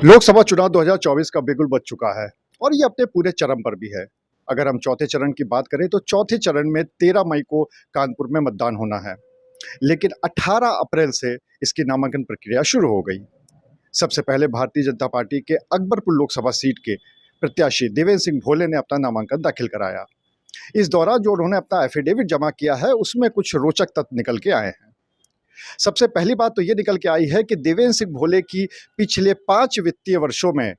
लोकसभा चुनाव 2024 का बिगुल बज चुका है और ये अपने पूरे चरम पर भी है। अगर हम चौथे चरण की बात करें तो चौथे चरण में 13 मई को कानपुर में मतदान होना है, लेकिन 18 अप्रैल से इसकी नामांकन प्रक्रिया शुरू हो गई। सबसे पहले भारतीय जनता पार्टी के अकबरपुर लोकसभा सीट के प्रत्याशी देवेंद्र सिंह भोले ने अपना नामांकन दाखिल कराया। इस दौरान जो उन्होंने अपना एफिडेविट जमा किया है उसमें कुछ रोचक तथ्य निकल के आए हैं। सबसे पहली बात तो ये निकल के आई है कि देवेंद्र सिंह भोले की पिछले 5 वित्तीय वर्षों में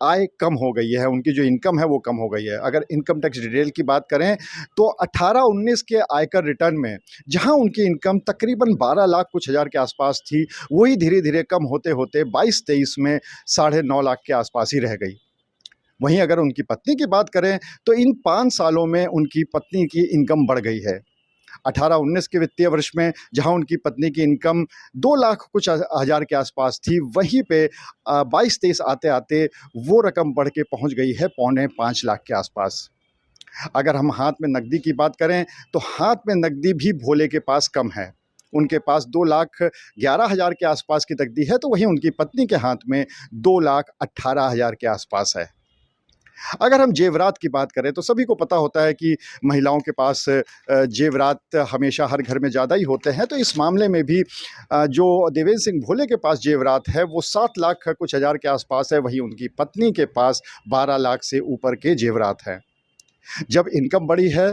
आय कम हो गई है, उनकी जो इनकम है वो कम हो गई है। अगर इनकम टैक्स डिटेल की बात करें तो 18-19 के आयकर रिटर्न में जहां उनकी इनकम तकरीबन 12 लाख कुछ हज़ार के आसपास थी, वही धीरे धीरे कम होते होते 22-23 में 9.5 लाख के आसपास ही रह गई। वहीं अगर उनकी पत्नी की बात करें तो इन 5 सालों में उनकी पत्नी की इनकम बढ़ गई है। 18-19 के वित्तीय वर्ष में जहां उनकी पत्नी की इनकम 2 लाख कुछ हज़ार के आसपास थी, वहीं पे 22-23 आते आते वो रकम बढ़ के पहुंच गई है 4.25 लाख के आसपास। अगर हम हाथ में नकदी की बात करें तो हाथ में नकदी भी भोले के पास कम है। उनके पास 2,11,000 के आसपास की नकदी है, तो वहीं उनकी पत्नी के हाथ में 2,18,000 के आसपास है। अगर हम जेवरात की बात करें तो सभी को पता होता है कि महिलाओं के पास जेवरात हमेशा हर घर में ज़्यादा ही होते हैं, तो इस मामले में भी जो देवेंद्र सिंह भोले के पास जेवरात है वो 7 लाख कुछ हज़ार के आसपास है, वहीं उनकी पत्नी के पास 12 लाख से ऊपर के जेवरात हैं। जब इनकम बढ़ी है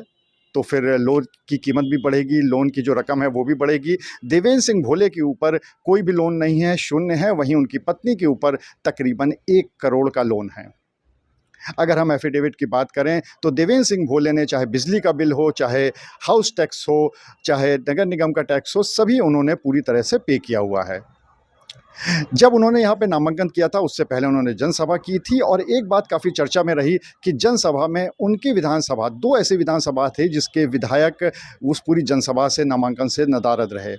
तो फिर लोन की कीमत भी बढ़ेगी, लोन की जो रकम है वो भी बढ़ेगी। देवेंद्र सिंह भोले के ऊपर कोई भी लोन नहीं है, शून्य है, वहीं उनकी पत्नी के ऊपर तकरीबन 1 करोड़ का लोन है। अगर हम एफिडेविट की बात करें तो देवेंद्र सिंह भोले ने चाहे बिजली का बिल हो, चाहे हाउस टैक्स हो, चाहे नगर निगम का टैक्स हो, सभी उन्होंने पूरी तरह से पे किया हुआ है। जब उन्होंने यहाँ पे नामांकन किया था उससे पहले उन्होंने जनसभा की थी और एक बात काफ़ी चर्चा में रही कि जनसभा में उनकी विधानसभा 2 ऐसी विधानसभा थे जिसके विधायक उस पूरी जनसभा से नामांकन से नदारद रहे।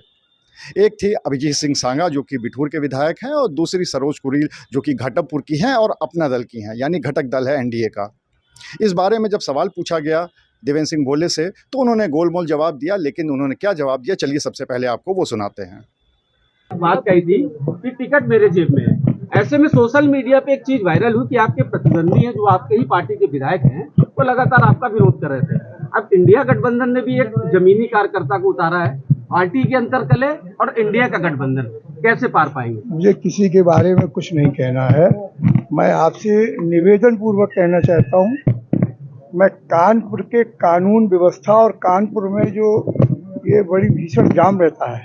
एक थी अभिजीत सिंह सांगा जो कि बिठूर के विधायक हैं, और दूसरी सरोज कुरील जो कि घाटमपुर की हैं और अपना दल की हैं, यानी घटक दल है एनडीए का। इस बारे में जब सवाल पूछा गया देवेंद्र सिंह भोले से तो उन्होंने गोलमोल जवाब दिया, लेकिन उन्होंने क्या जवाब दिया चलिए सबसे पहले आपको वो सुनाते हैं। बात कही थी कि टिकट मेरे जेब में है। ऐसे में सोशल मीडिया पे एक चीज वायरल हुई कि आपके प्रतिद्वंदी हैं जो आपके ही पार्टी के विधायक हैं, वो लगातार आपका विरोध कर रहे थे। अब इंडिया गठबंधन ने भी एक जमीनी कार्यकर्ता को उतारा है। पार्टी के अंतरकले और इंडिया का गठबंधन कैसे पार पाएंगे? मुझे किसी के बारे में कुछ नहीं कहना है। मैं आपसे निवेदन पूर्वक कहना चाहता हूँ, मैं कानपुर के कानून व्यवस्था और कानपुर में जो ये बड़ी भीषण जाम रहता है,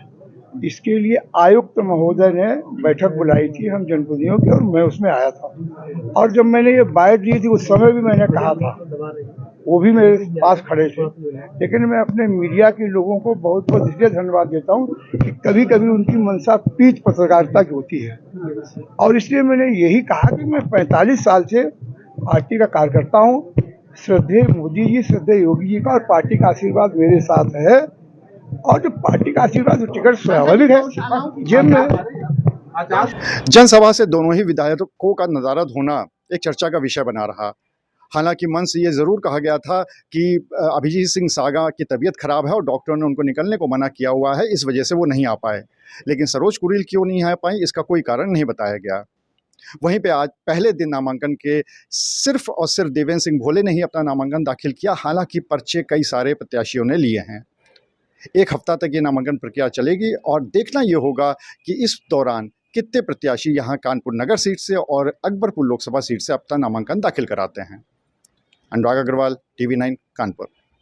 इसके लिए आयुक्त महोदय ने बैठक बुलाई थी हम जनप्रतिनिधियों की, और मैं उसमें आया था। और जब मैंने ये बाइट दी थी उस समय भी मैंने कहा था, वो भी मेरे पास खड़े थे। लेकिन मैं अपने मीडिया के लोगों को बहुत बहुत इसलिए धन्यवाद देता हूँ कि कभी कभी उनकी मंशा पीठ पत्रकारिता की होती है, और इसलिए मैंने यही कहा कि मैं 45 साल से पार्टी का कार्यकर्ता हूँ। श्रद्धेय मोदी जी, श्रद्धेय योगी जी का और पार्टी का आशीर्वाद मेरे साथ है, और जो पार्टी का आशीर्वाद टिकट स्वाभाविक है जेब में। जनसभा से दोनों ही विधायकों का नदारद होना एक चर्चा का विषय बना रहा। हालांकि मन से ये ज़रूर कहा गया था कि अभिजीत सिंह सांगा की तबीयत खराब है और डॉक्टरों ने उनको निकलने को मना किया हुआ है, इस वजह से वो नहीं आ पाए। लेकिन सरोज कुरील क्यों नहीं आ पाई इसका कोई कारण नहीं बताया गया। वहीं पे आज पहले दिन नामांकन के सिर्फ और सिर्फ देवेंद्र सिंह भोले ने ही अपना नामांकन दाखिल किया। हालांकि पर्चे कई सारे प्रत्याशियों ने लिए हैं। 1 हफ्ता तक ये नामांकन प्रक्रिया चलेगी और देखना ये होगा कि इस दौरान कितने प्रत्याशी यहाँ कानपुर नगर सीट से और अकबरपुर लोकसभा सीट से अपना नामांकन दाखिल कराते हैं। अनुराग अग्रवाल, TV9 कानपुर।